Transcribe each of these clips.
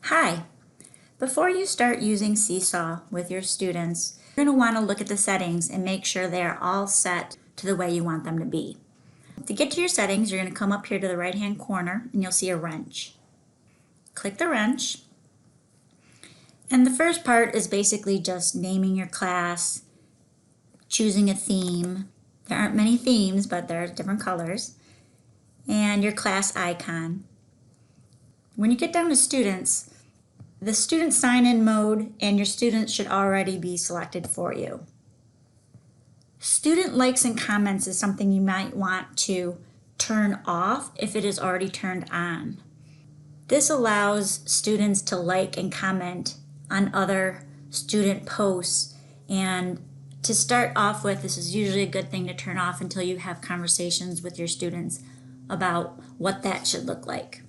Hi! Before you start using Seesaw with your students, you're going to want to look at the settings and make sure they're all set to the way you want them to be. To get to your settings, you're going to come up here to the right-hand corner and you'll see a wrench. Click the wrench. And the first part is basically just naming your class, choosing a theme. There aren't many themes, but there are different colors. And your class icon. When you get down to students, the student sign-in mode and your students should already be selected for you. Student likes and comments is something you might want to turn off if it is already turned on. This allows students to like and comment on other student posts, and to start off with, this is usually a good thing to turn off until you have conversations with your students about what that should look like.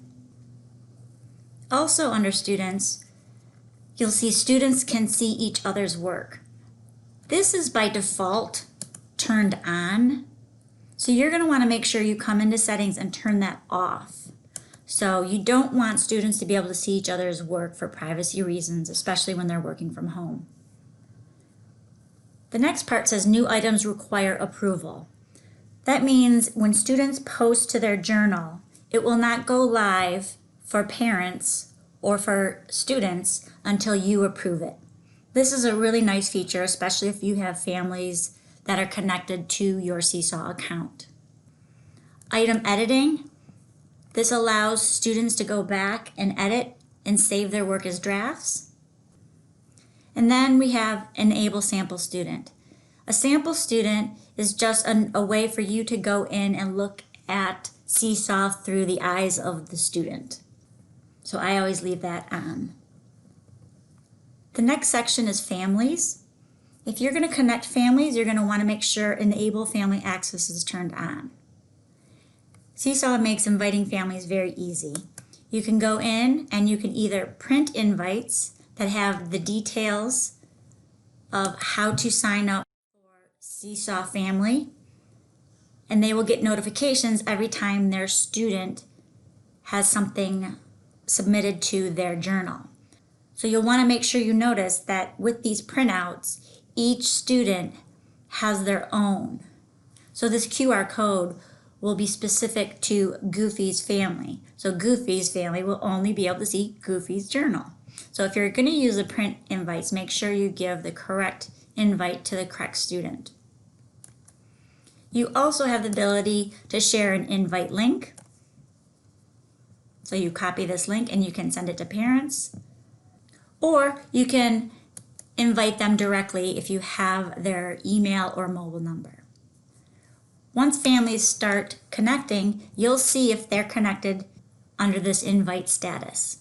Also under students, you'll see students can see each other's work. This is by default turned on, so you're going to want to make sure you come into settings and turn that off. So you don't want students to be able to see each other's work for privacy reasons, especially when they're working from home. The next part says new items require approval. That means when students post to their journal, it will not go live for parents or for students until you approve it. This is a really nice feature, especially if you have families that are connected to your Seesaw account. Item editing. This allows students to go back and edit and save their work as drafts. And then we have enable sample student. A sample student is just a way for you to go in and look at Seesaw through the eyes of the student. So I always leave that on. The next section is families. If you're going to connect families, you're going to want to make sure enable family access is turned on. Seesaw makes inviting families very easy. You can go in and you can either print invites that have the details of how to sign up for Seesaw Family, and they will get notifications every time their student has something submitted to their journal. So you'll want to make sure you notice that with these printouts, each student has their own. So this QR code will be specific to Goofy's family. So Goofy's family will only be able to see Goofy's journal. So if you're going to use the print invites, make sure you give the correct invite to the correct student. You also have the ability to share an invite link. So you copy this link and you can send it to parents, or you can invite them directly if you have their email or mobile number. Once families start connecting, you'll see if they're connected under this invite status.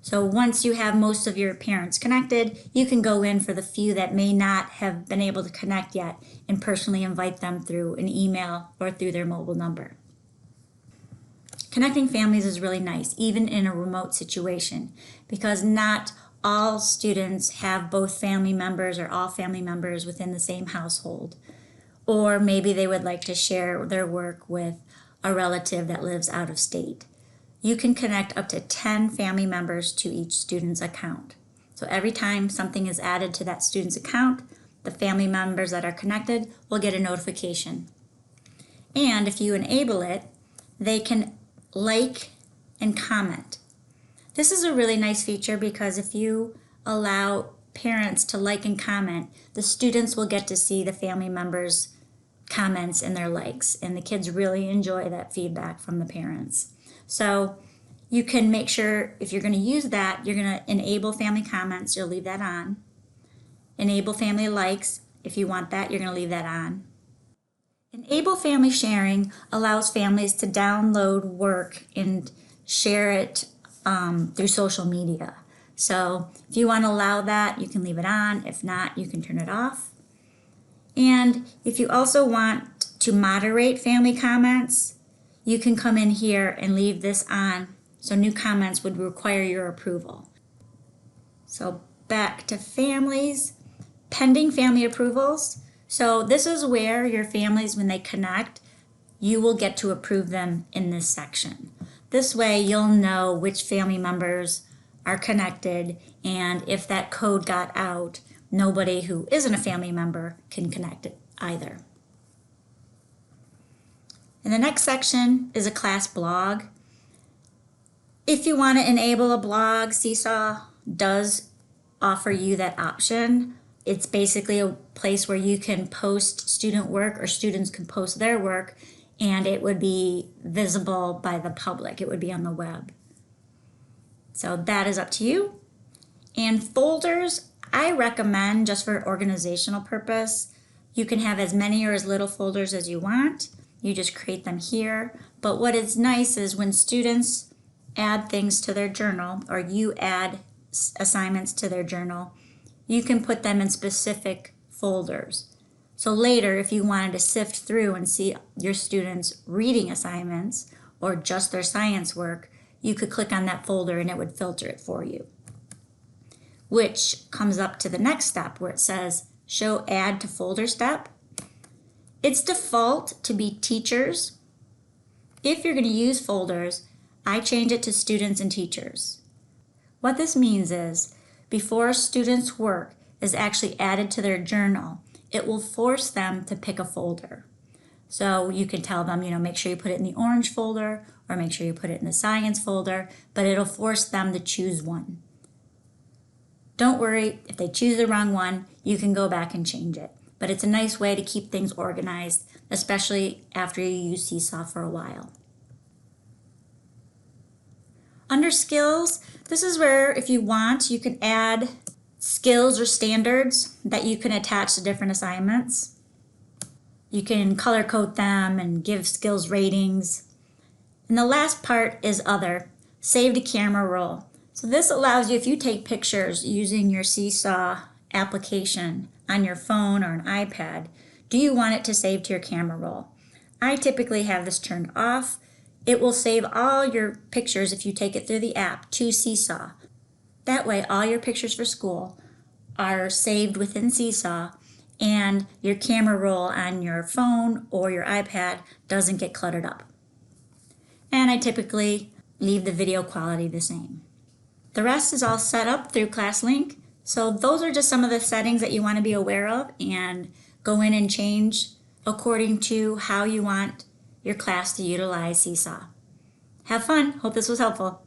So once you have most of your parents connected, you can go in for the few that may not have been able to connect yet and personally invite them through an email or through their mobile number. Connecting families is really nice, even in a remote situation, because not all students have both family members or all family members within the same household. Or maybe they would like to share their work with a relative that lives out of state. You can connect up to 10 family members to each student's account. So every time something is added to that student's account, the family members that are connected will get a notification. And if you enable it, they can like and comment. This is a really nice feature because if you allow parents to like and comment, the students will get to see the family members' comments and their likes, and the kids really enjoy that feedback from the parents. So you can make sure if you're going to use that, you're going to enable family comments, you'll leave that on. Enable family likes, if you want that, you're going to leave that on. Enable family sharing allows families to download work and share it through social media. So if you want to allow that, you can leave it on. If not, you can turn it off. And if you also want to moderate family comments, you can come in here and leave this on. So new comments would require your approval. So back to families, pending family approvals. So this is where your families, when they connect, you will get to approve them in this section. This way you'll know which family members are connected, and if that code got out, nobody who isn't a family member can connect it either. And the next section is a class blog. If you want to enable a blog, Seesaw does offer you that option. It's basically a place where you can post student work, or students can post their work, and it would be visible by the public. It would be on the web. So that is up to you. And folders, I recommend, just for organizational purpose, you can have as many or as little folders as you want. You just create them here. But what is nice is when students add things to their journal, or you add assignments to their journal, you can put them in specific folders. So later, if you wanted to sift through and see your students' reading assignments or just their science work, you could click on that folder and it would filter it for you. Which comes up to the next step where it says show add to folder step. It's default to be teachers. If you're going to use folders, I change it to students and teachers. What this means is before a student's work is actually added to their journal, it will force them to pick a folder. So you can tell them, make sure you put it in the orange folder or make sure you put it in the science folder, but it'll force them to choose one. Don't worry, if they choose the wrong one, you can go back and change it. But it's a nice way to keep things organized, especially after you use Seesaw for a while. Under skills, this is where, if you want, you can add skills or standards that you can attach to different assignments. You can color code them and give skills ratings. And the last part is other, save to camera roll. So this allows you, if you take pictures using your Seesaw application on your phone or an iPad, do you want it to save to your camera roll? I typically have this turned off. It will save all your pictures if you take it through the app to Seesaw. That way, all your pictures for school are saved within Seesaw, and your camera roll on your phone or your iPad doesn't get cluttered up. And I typically leave the video quality the same. The rest is all set up through ClassLink. So those are just some of the settings that you want to be aware of and go in and change according to how you want your class to utilize Seesaw. Have fun. Hope this was helpful.